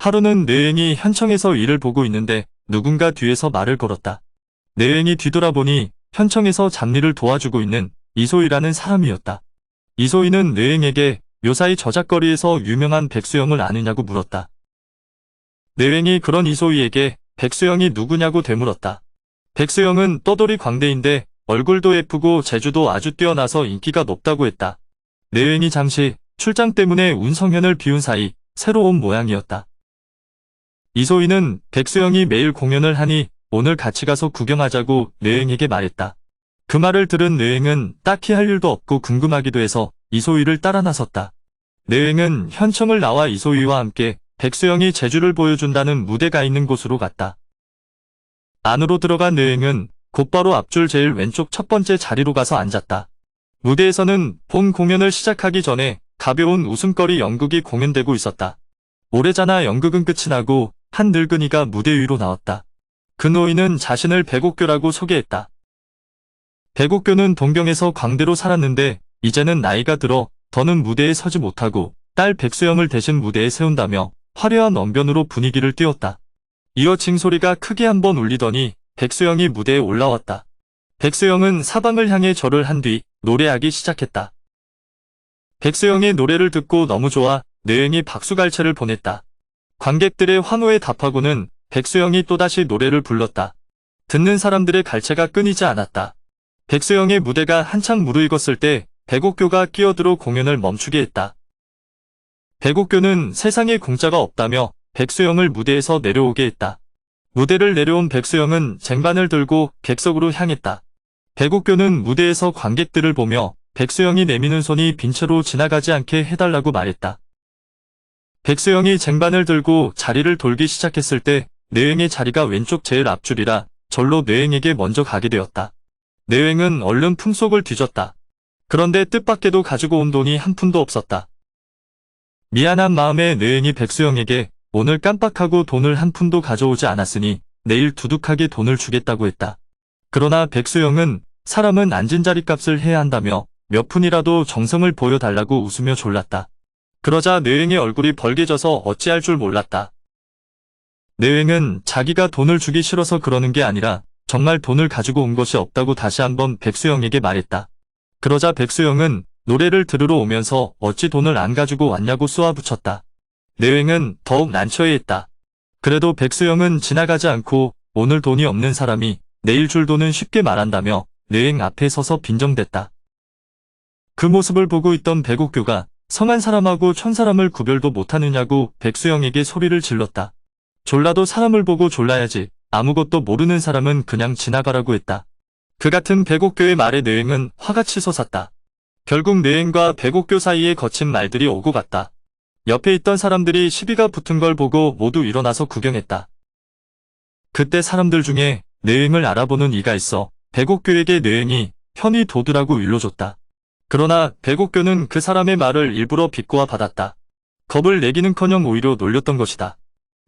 하루는 뇌행이 현청에서 일을 보고 있는데 누군가 뒤에서 말을 걸었다. 뇌행이 뒤돌아보니 현청에서 잡일을 도와주고 있는 이소희라는 사람이었다. 이소희는 뇌행에게 요사이 저작거리에서 유명한 백수영을 아느냐고 물었다. 뇌행이 그런 이소희에게 백수영이 누구냐고 되물었다. 백수영은 떠돌이 광대인데 얼굴도 예쁘고 재주도 아주 뛰어나서 인기가 높다고 했다. 뇌행이 잠시 출장 때문에 운성현을 비운 사이 새로 온 모양이었다. 이소희는 백수영이 매일 공연을 하니 오늘 같이 가서 구경하자고 뇌행에게 말했다. 그 말을 들은 뇌행은 딱히 할 일도 없고 궁금하기도 해서 이소희를 따라 나섰다. 뇌행은 현청을 나와 이소희와 함께 백수영이 재주를 보여준다는 무대가 있는 곳으로 갔다. 안으로 들어간 뇌행은 곧바로 앞줄 제일 왼쪽 첫 번째 자리로 가서 앉았다. 무대에서는 본 공연을 시작하기 전에 가벼운 웃음거리 연극이 공연되고 있었다. 오래전에 연극은 끝이 나고 한 늙은이가 무대 위로 나왔다. 그 노인은 자신을 백옥교라고 소개했다. 백옥교는 동경에서 광대로 살았는데 이제는 나이가 들어 더는 무대에 서지 못하고 딸 백수영을 대신 무대에 세운다며 화려한 언변으로 분위기를 띄웠다. 이어 징소리가 크게 한번 울리더니 백수영이 무대에 올라왔다. 백수영은 사방을 향해 절을 한 뒤 노래하기 시작했다. 백수영의 노래를 듣고 너무 좋아 뇌행이 박수갈채를 보냈다. 관객들의 환호에 답하고는 백수영이 또다시 노래를 불렀다. 듣는 사람들의 갈채가 끊이지 않았다. 백수영의 무대가 한창 무르익었을 때 백옥교가 끼어들어 공연을 멈추게 했다. 백옥교는 세상에 공짜가 없다며 백수영을 무대에서 내려오게 했다. 무대를 내려온 백수영은 쟁반을 들고 객석으로 향했다. 백옥교는 무대에서 관객들을 보며 백수영이 내미는 손이 빈 채로 지나가지 않게 해달라고 말했다. 백수영이 쟁반을 들고 자리를 돌기 시작했을 때 뇌행의 자리가 왼쪽 제일 앞줄이라 절로 뇌행에게 먼저 가게 되었다. 뇌행은 얼른 품속을 뒤졌다. 그런데 뜻밖에도 가지고 온 돈이 한 푼도 없었다. 미안한 마음에 뇌행이 백수영에게 오늘 깜빡하고 돈을 한 푼도 가져오지 않았으니 내일 두둑하게 돈을 주겠다고 했다. 그러나 백수영은 사람은 앉은 자리값을 해야 한다며 몇 푼이라도 정성을 보여달라고 웃으며 졸랐다. 그러자 뇌행의 얼굴이 벌개져서 어찌할 줄 몰랐다. 뇌행은 자기가 돈을 주기 싫어서 그러는 게 아니라 정말 돈을 가지고 온 것이 없다고 다시 한번 백수영에게 말했다. 그러자 백수영은 노래를 들으러 오면서 어찌 돈을 안 가지고 왔냐고 쏘아붙였다. 뇌행은 더욱 난처해했다. 그래도 백수영은 지나가지 않고 오늘 돈이 없는 사람이 내일 줄 돈은 쉽게 말한다며 뇌행 앞에 서서 빈정댔다. 그 모습을 보고 있던 백옥교가 성한 사람하고 천사람을 구별도 못하느냐고 백수영에게 소리를 질렀다. 졸라도 사람을 보고 졸라야지 아무것도 모르는 사람은 그냥 지나가라고 했다. 그 같은 백옥교의 말에 뇌행은 화가 치솟았다. 결국 뇌행과 백옥교 사이에 거친 말들이 오고 갔다. 옆에 있던 사람들이 시비가 붙은 걸 보고 모두 일어나서 구경했다. 그때 사람들 중에 뇌행을 알아보는 이가 있어 백옥교에게 뇌행이 현이 도두라고 일러줬다. 그러나 백옥교는 그 사람의 말을 일부러 비꼬아 받았다. 겁을 내기는커녕 오히려 놀렸던 것이다.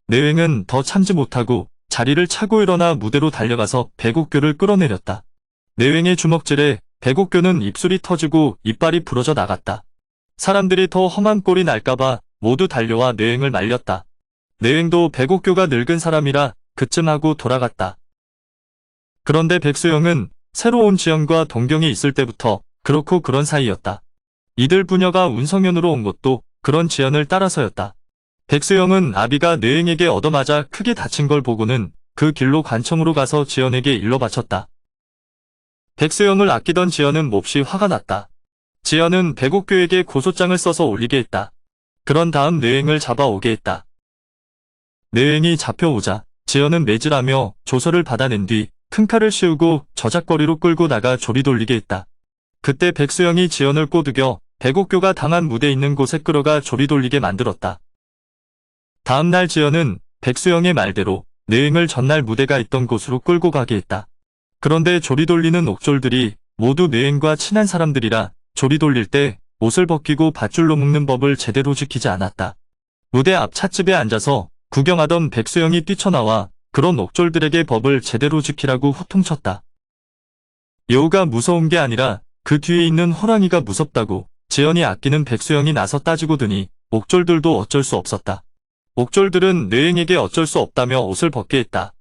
뇌행은 더 참지 못하고 자리를 차고 일어나 무대로 달려가서 백옥교를 끌어내렸다. 뇌행의 주먹질에 백옥교는 입술이 터지고 이빨이 부러져 나갔다. 사람들이 더 험한 꼴이 날까봐 모두 달려와 뇌행을 말렸다. 뇌행도 백옥교가 늙은 사람이라 그쯤 하고 돌아갔다. 그런데 백수영은 새로 온 지연과 동경이 있을 때부터 그렇고 그런 사이였다. 이들 부녀가 운성현으로 온 것도 그런 지연을 따라서였다. 백수영은 아비가 뇌행에게 얻어맞아 크게 다친 걸 보고는 그 길로 관청으로 가서 지연에게 일러 바쳤다. 백수영을 아끼던 지연은 몹시 화가 났다. 지연은 백옥교에게 고소장을 써서 올리게 했다. 그런 다음 뇌행을 잡아오게 했다. 뇌행이 잡혀오자 지연은 매질하며 조서를 받아낸 뒤 큰 칼을 씌우고 저작거리로 끌고 나가 조리 돌리게 했다. 그때 백수영이 지연을 꼬드겨 백옥교가 당한 무대 있는 곳에 끌어가 조리 돌리게 만들었다. 다음날 지연은 백수영의 말대로 뇌행을 전날 무대가 있던 곳으로 끌고 가게 했다. 그런데 조리 돌리는 옥졸들이 모두 뇌행과 친한 사람들이라 조리 돌릴 때 옷을 벗기고 밧줄로 묶는 법을 제대로 지키지 않았다. 무대 앞 찻집에 앉아서 구경하던 백수영이 뛰쳐나와 그런 옥졸들에게 법을 제대로 지키라고 호통쳤다. 여우가 무서운 게 아니라 그 뒤에 있는 호랑이가 무섭다고 지연이 아끼는 백수영이 나서 따지고 드니 옥졸들도 어쩔 수 없었다. 옥졸들은 뇌행에게 어쩔 수 없다며 옷을 벗게 했다.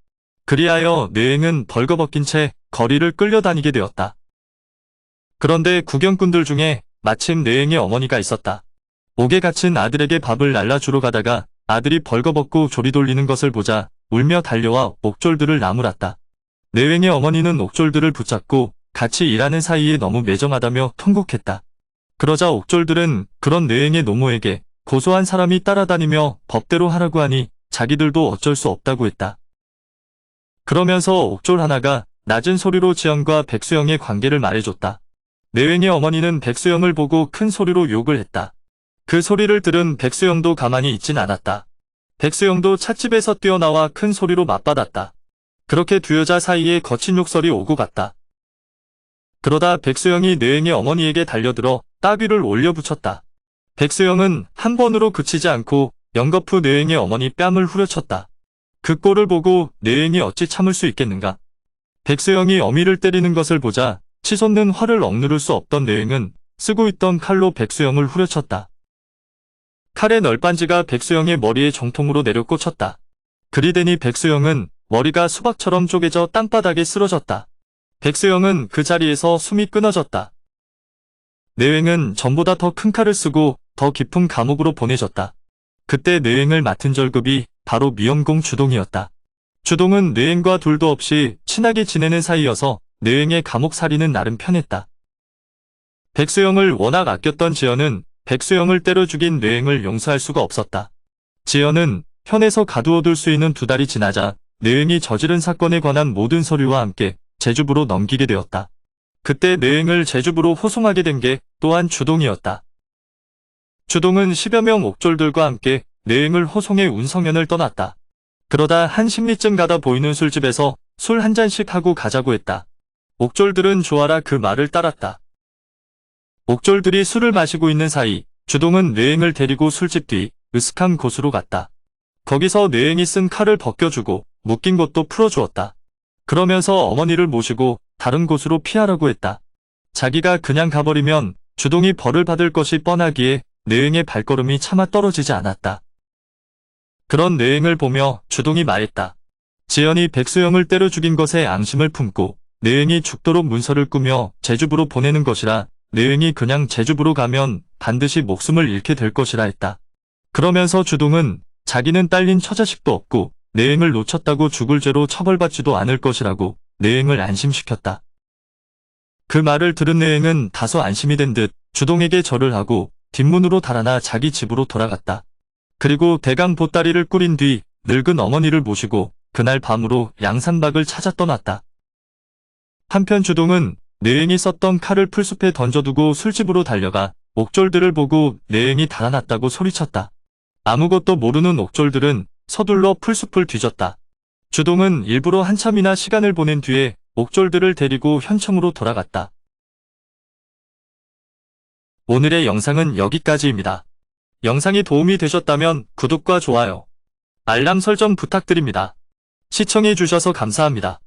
그리하여 뇌행은 벌거벗긴 채 거리를 끌려다니게 되었다. 그런데 구경꾼들 중에 마침 뇌행의 어머니가 있었다. 옥에 갇힌 아들에게 밥을 날라주러 가다가 아들이 벌거벗고 조리 돌리는 것을 보자 울며 달려와 옥졸들을 나무랐다. 뇌행의 어머니는 옥졸들을 붙잡고 같이 일하는 사이에 너무 매정하다며 통곡했다. 그러자 옥졸들은 그런 뇌행의 노모에게 고소한 사람이 따라다니며 법대로 하라고 하니 자기들도 어쩔 수 없다고 했다. 그러면서 옥졸 하나가 낮은 소리로 지연과 백수영의 관계를 말해줬다. 뇌행의 어머니는 백수영을 보고 큰 소리로 욕을 했다. 그 소리를 들은 백수영도 가만히 있진 않았다. 백수영도 찻집에서 뛰어나와 큰 소리로 맞받았다. 그렇게 두 여자 사이에 거친 욕설이 오고 갔다. 그러다 백수영이 뇌행의 어머니에게 달려들어 따귀를 올려붙였다. 백수영은 한 번으로 그치지 않고 연거푸 뇌행의 어머니 뺨을 후려쳤다. 그 꼴을 보고 뇌행이 어찌 참을 수 있겠는가. 백수영이 어미를 때리는 것을 보자 치솟는 화를 억누를 수 없던 뇌행은 쓰고 있던 칼로 백수영을 후려쳤다. 칼의 널빤지가 백수영의 머리에 정통으로 내려 꽂혔다. 그리 되니 백수영은 머리가 수박처럼 쪼개져 땅바닥에 쓰러졌다. 백수영은 그 자리에서 숨이 끊어졌다. 뇌행은 전보다 더 큰 칼을 쓰고 더 깊은 감옥으로 보내졌다. 그때 뇌행을 맡은 절급이 바로 미연공 주동이었다. 주동은 뇌행과 둘도 없이 친하게 지내는 사이여서 뇌행의 감옥살이는 나름 편했다. 백수영을 워낙 아꼈던 지연은 백수영을 때려 죽인 뇌행을 용서할 수가 없었다. 지연은 현에서 가두어둘 수 있는 2달이 지나자 뇌행이 저지른 사건에 관한 모든 서류와 함께 제주부로 넘기게 되었다. 그때 뇌행을 제주부로 호송하게 된 게 또한 주동이었다. 주동은 10여 명 옥졸들과 함께 뇌행을 호송해 운성면을 떠났다. 그러다 한 십리쯤 가다 보이는 술집에서 술 한 잔씩 하고 가자고 했다. 옥졸들은 좋아라 그 말을 따랐다. 옥졸들이 술을 마시고 있는 사이 주동은 뇌행을 데리고 술집 뒤 으슥한 곳으로 갔다. 거기서 뇌행이 쓴 칼을 벗겨주고 묶인 것도 풀어주었다. 그러면서 어머니를 모시고 다른 곳으로 피하라고 했다. 자기가 그냥 가버리면 주동이 벌을 받을 것이 뻔하기에 뇌행의 발걸음이 차마 떨어지지 않았다. 그런 뇌행을 보며 주동이 말했다. 지연이 백수영을 때려 죽인 것에 앙심을 품고 뇌행이 죽도록 문서를 꾸며 제주부로 보내는 것이라 뇌행이 그냥 제주부로 가면 반드시 목숨을 잃게 될 것이라 했다. 그러면서 주동은 자기는 딸린 처자식도 없고 뇌행을 놓쳤다고 죽을 죄로 처벌받지도 않을 것이라고 뇌행을 안심시켰다. 그 말을 들은 뇌행은 다소 안심이 된 듯 주동에게 절을 하고 뒷문으로 달아나 자기 집으로 돌아갔다. 그리고 대강 보따리를 꾸린 뒤 늙은 어머니를 모시고 그날 밤으로 양산박을 찾아 떠났다. 한편 주동은 뇌행이 썼던 칼을 풀숲에 던져두고 술집으로 달려가 옥졸들을 보고 뇌행이 달아났다고 소리쳤다. 아무것도 모르는 옥졸들은 서둘러 풀숲을 뒤졌다. 주동은 일부러 한참이나 시간을 보낸 뒤에 옥졸들을 데리고 현청으로 돌아갔다. 오늘의 영상은 여기까지입니다. 영상이 도움이 되셨다면 구독과 좋아요, 알람 설정 부탁드립니다. 시청해주셔서 감사합니다.